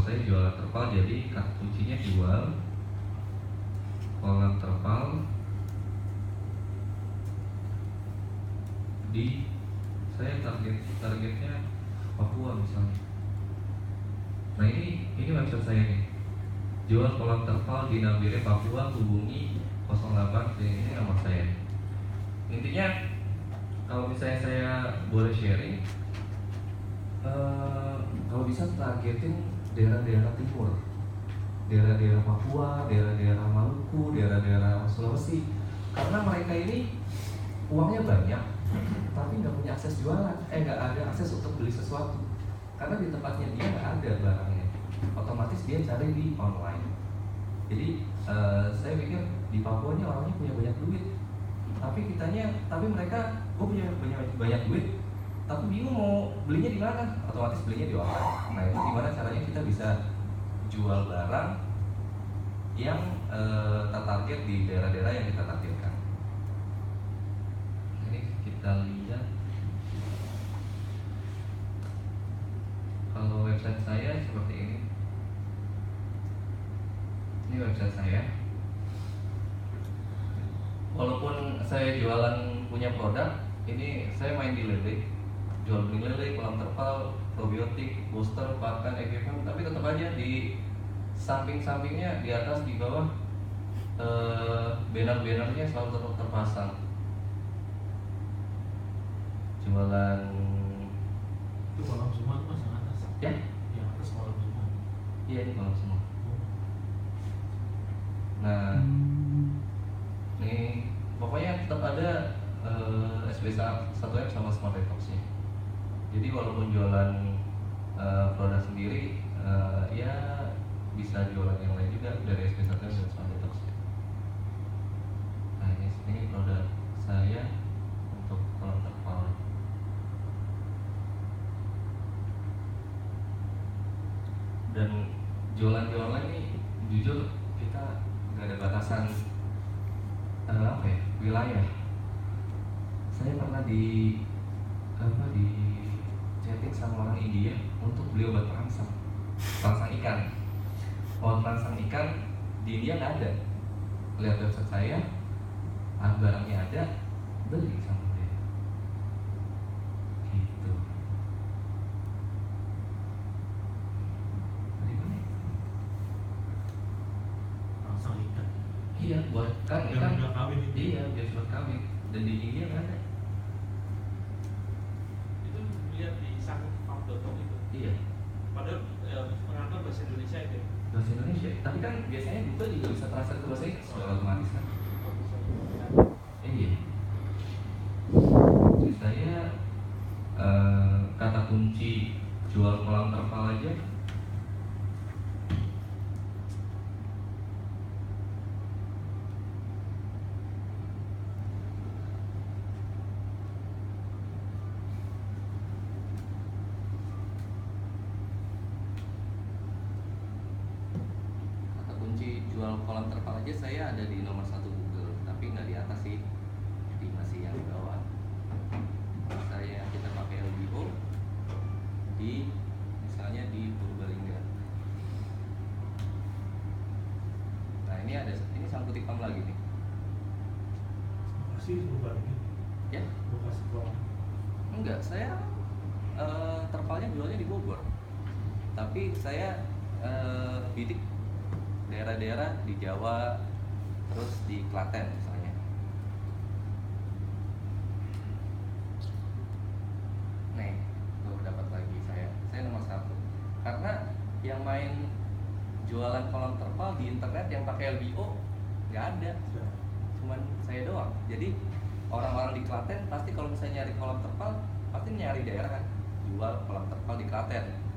saya jualan terpal, jadi kata kuncinya jual kolam terpal di, saya targetnya Papua misalnya. Nah ini website saya nih, jual kolam terpal di Nambire Papua, hubungi 08, ini nomor saya. Intinya kalau misalnya saya boleh sharing, kalau bisa targetin daerah-daerah timur, daerah-daerah Papua, daerah-daerah Maluku, daerah-daerah Sulawesi, karena mereka ini uangnya banyak tapi nggak punya akses jualan, nggak ada akses untuk beli sesuatu karena di tempatnya dia nggak ada barangnya, otomatis dia cari di online. Jadi saya pikir di Papua ini orangnya punya banyak duit, tapi mereka punya banyak duit tapi bingung mau belinya di mana, otomatis belinya di online. Nah itu gimana caranya kita bisa jual barang yang tertarget di daerah-daerah yang kita targetkan. Ini kita lihat, kalau website saya seperti ini. Ini website saya. Walaupun saya jualan punya produk, ini saya main di lele, jual beli lele, kolam terpal, probiotik, booster, pakan, equipment, tapi tetap aja di samping-sampingnya, di atas, di bawah, banner-bannernya selalu terpasang. Jualan itu kolam semua mas yang atas? Ya? Yang atas kolam semua? Iya, ini kolam semua. Nah, nih pokoknya tetap ada SB1 app sama Smart Detox-nya. Jadi walaupun jualan produk sendiri, ya bisa jualan yang lain juga dari SB1 dan Smart Detox. Nah ini produk saya untuk kolam terpal. Dan jualan-jualan ini jujur kita nggak ada batasan wilayah. Saya pernah di chatting sama orang India untuk beli obat perangsang ikan. Obat perangsang ikan di India nggak ada. Lihat website saya, barangnya ada, beli sama dia. Gitu. Dari mana? Perangsang ikan. Iya, buat kan Biar ikan. udah kawin itu. Iya, biar buat kawin. Dan di India nggak ada. Itu lihat di sangfarm.com itu. Iya. Padahal pengantar bahasa Indonesia itu. Bahasa Indonesia. Tapi kan biasanya Google juga bisa translate ke bahasa Inggris secara otomatis kan. Iya. Jadi saya kata kunci jual kolam terpal aja. Jual kolam terpal aja saya ada di nomor 1 Google, tapi nggak di atas sih, masih yang di bawah. Kita pakai LBO di misalnya di Purbalingga. Nah ini sangkutik pam lagi nih. Masih berubah ini? Ya? Lokasi kolam? Enggak, saya terpalnya jualnya di Bogor, tapi saya bidik daerah-daerah di Jawa, terus di Klaten misalnya. Nih, baru dapat lagi saya nomor 1. Karena yang main jualan kolam terpal di internet yang pakai LBO nggak ada, cuman saya doang. Jadi orang-orang di Klaten pasti kalau misalnya nyari kolam terpal pasti nyari daerah kan, jual kolam terpal di Klaten.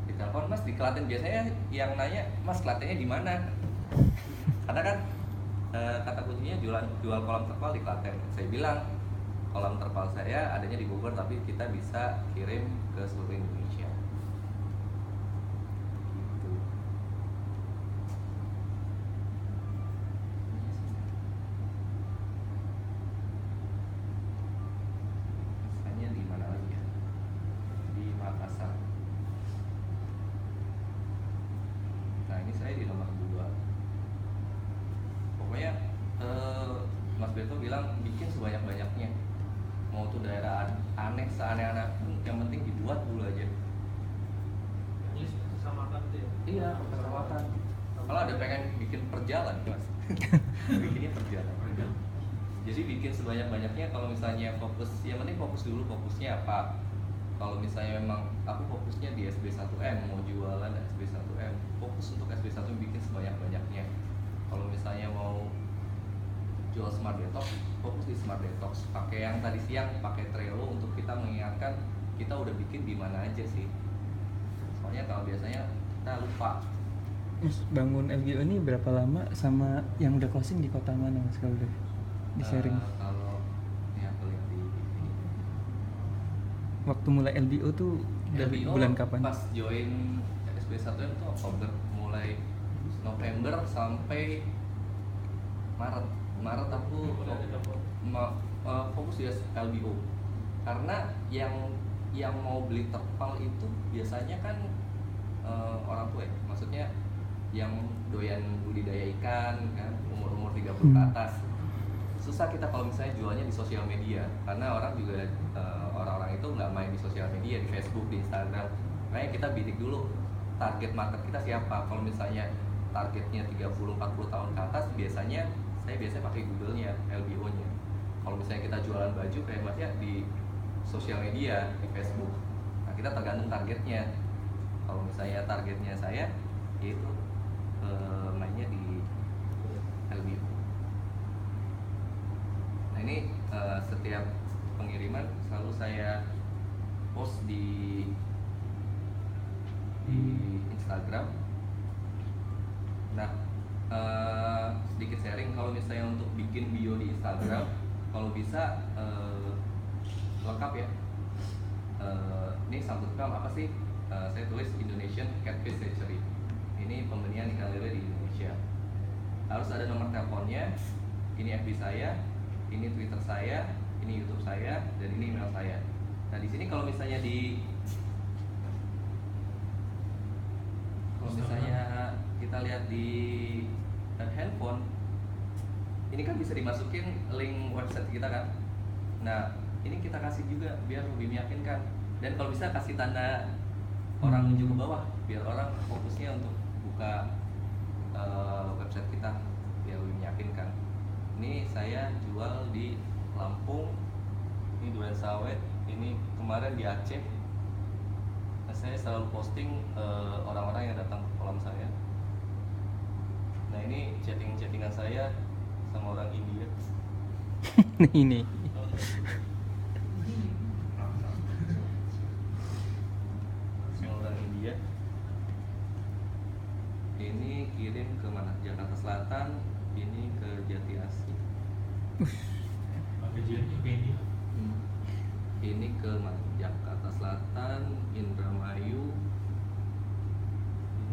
Ditelepon, Mas di Klaten, biasanya yang nanya, Mas Klatennya di mana? Karena kan kata kuncinya jual kolam terpal di Klaten. Saya bilang kolam terpal saya adanya di Bogor, tapi kita bisa kirim ke seluruh Indonesia. Gitu. Misalnya di mana lagi ya? Di Makassar. bilang bikin sebanyak-banyaknya, mau tuh daerah aneh seaneh-aneh pun yang penting dibuat dulu aja. Tulis samakan itu ya. Iya, kecamatan. Kalau ada pengen bikin perjalan mas, bikinnya perjalan. Jadi bikin sebanyak-banyaknya. Kalau misalnya fokus, yang penting fokus dulu, fokusnya apa. Kalau misalnya memang aku fokusnya di SB1M, mau jualan SB1M, fokus untuk SB1 bikin sebanyak-banyaknya. Kalau misalnya mau jual Smart Detox, fokus di Smart Detox. Pakai yang tadi siang, pakai Trello untuk kita mengingatkan kita udah bikin di mana aja sih. Soalnya kalau biasanya kita lupa. Mas, bangun LBO ini berapa lama sama yang udah closing di kota mana mas kalau udah di sharing? Kalau ya aku lihat di ini. Waktu mulai LBO tuh dari LBO bulan kapan? Pas join SB1M tuh Oktober, mulai November sampai Maret aku fokus di LBO. Karena yang mau beli terpal itu biasanya kan orang tua ya, maksudnya yang doyan budidaya ikan kan, umur 30 ke atas. Susah kita kalau misalnya jualnya di sosial media, karena orang juga orang-orang itu nggak main di sosial media, di Facebook, di Instagram. Makanya kita bidik dulu target market kita siapa. Kalau misalnya targetnya 30-40 tahun ke atas, saya biasanya pakai Google-nya, LBO-nya. Kalau misalnya kita jualan baju kayak Mas ya di sosial media, di Facebook. Nah, kita tergantung targetnya. Kalau misalnya targetnya saya yaitu mainnya di LBO. Nah ini setiap pengiriman selalu saya post di Instagram. Nah sedikit sharing, kalau misalnya untuk bikin bio di Instagram, kalau bisa lengkap ya. Ini sambutan apa sih? Saya tulis Indonesian Catfish Hatchery. Ini pembenihan ikan lele di Indonesia. Harus ada nomor teleponnya. Ini FB saya, ini Twitter saya, ini YouTube saya, dan ini email saya. Nah di sini kalau misalnya kita lihat di handphone, ini kan bisa dimasukin link website kita kan. Nah ini kita kasih juga biar lebih meyakinkan. Dan kalau bisa kasih tanda orang menuju ke bawah, biar orang fokusnya untuk buka website kita, biar lebih meyakinkan. Ini saya jual di Lampung, ini Duren Sawit, ini kemarin di Aceh. Nah, saya selalu posting orang-orang yang datang ke kolam saya. Nah ini chattingan saya sama orang India. Ini Orang India. Ini kirim ke mana? Jakarta Selatan. Ini ke Jati Asih. Pakai JNE ke India. Ini ke mana? Jakarta Selatan, Indramayu.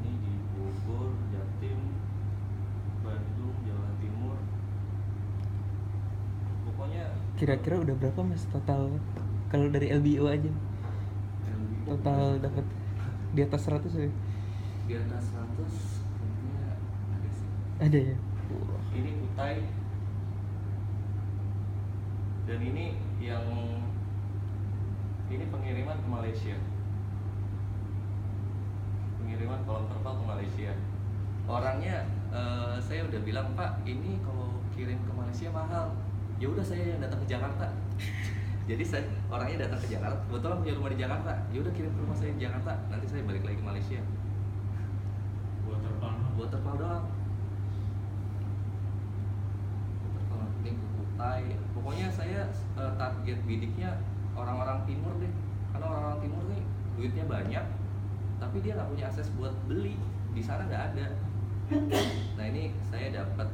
Ini di Bogor, Jatim, Bandung, Jawa Timur. Pokoknya kira-kira udah berapa mas total kalau dari LBO aja? Total dapat di atas 100 ya? di atas 100 kayaknya ada sih. Ada ya? Ini Kutai, dan ini pengiriman ke Malaysia, pengiriman kolam terpal ke Malaysia. Orangnya saya udah bilang, Pak ini kalau kirim ke Malaysia mahal. Ya udah saya yang datang ke Jakarta. Jadi orangnya datang ke Jakarta, kebetulan punya rumah di Jakarta. Ya udah kirim ke rumah saya di Jakarta, nanti saya balik lagi ke Malaysia. Buat terpal doang. Ini ke Kutai. Pokoknya saya target bidiknya orang-orang timur deh. Karena orang-orang timur nih duitnya banyak, tapi dia nggak punya akses buat beli. Di sana nggak ada. Nah ini saya dapat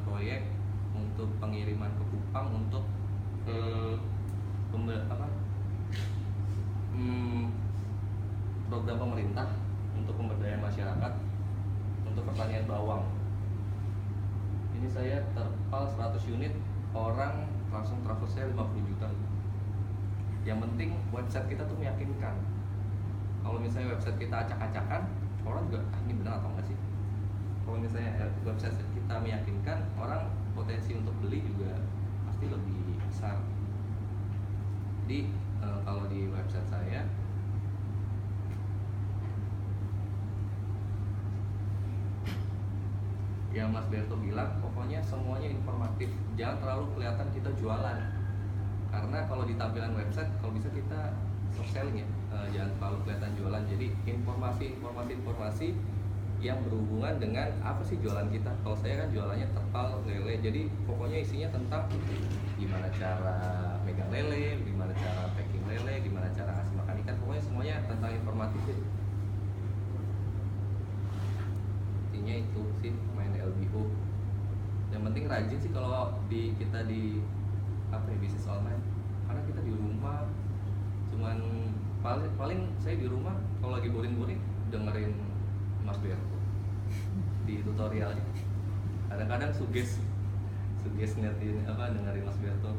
proyek untuk pengiriman ke Kupang untuk program pemerintah untuk pemberdayaan masyarakat untuk pertanian bawang. Ini saya terpal 100 unit, orang langsung transfer saya 50 juta. Yang penting website kita tuh meyakinkan. Kalau misalnya website kita acak-acakan, orang juga ini benar atau enggak sih? Kalau misalnya website kita meyakinkan, orang potensi untuk beli juga pasti pasti lebih besar. Jadi kalau di website saya yang Mas Berto bilang, pokoknya semuanya informatif, jangan terlalu kelihatan kita jualan. Karena kalau di tampilan website, kalau bisa kita soft selling ya, jangan terlalu kelihatan jualan. Jadi informasi yang berhubungan dengan apa sih jualan kita. Kalau saya kan jualannya terpal, lele, jadi pokoknya isinya tentang gimana cara megang lele, gimana cara packing lele, gimana cara ngasih makan ikan, pokoknya semuanya tentang informatif itu. Intinya itu sih main LBO. Yang penting rajin sih kalau kita di bisnis online, karena kita di rumah cuman paling saya di rumah kalau lagi boring dengerin Mas Berto di tutorialnya. Kadang-kadang suges ngeliatin dengerin Mas Berto.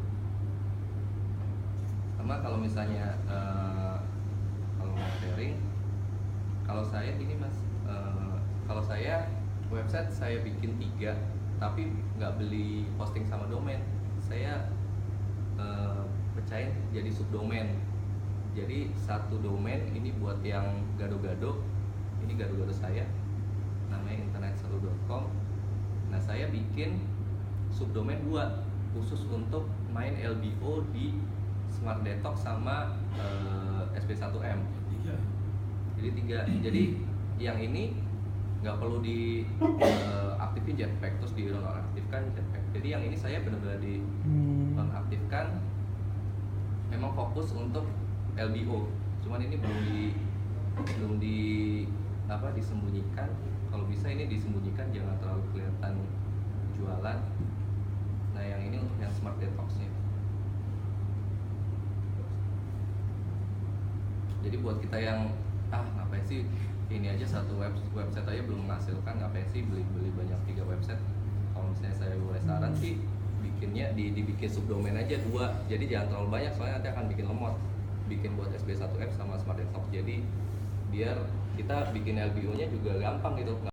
Sama kalau misalnya kalau mau sharing, kalau saya gini Mas, kalau saya website saya bikin 3, tapi nggak beli hosting sama domain. Saya pecahin jadi subdomain. Jadi satu domain ini buat yang gado-gado, ini gado-gado saya, namanya internetseru.com. Nah saya bikin subdomain 2 khusus untuk main LBO di Smart Detox sama SP1M. Jadi 3. Jadi yang ini nggak perlu di aktifin Jetpack, terus di nonaktifkan Jetpack. Jadi yang ini saya benar-benar di nonaktifkan, memang fokus untuk LBO. Cuman ini belum disembunyikan. Kalau bisa ini disembunyikan, jangan terlalu kelihatan jualan. Nah yang ini untuk yang Smart Detox-nya. Jadi buat kita yang ngapain sih ini aja satu website aja belum menghasilkan, ngapain sih beli banyak 3 website. Kalau misalnya saya boleh saran sih, bikinnya dibikin subdomain aja 2. Jadi jangan terlalu banyak, soalnya nanti akan bikin lemot. Bikin buat SB1F sama Smart Detox, jadi biar kita bikin LBO nya juga gampang gitu.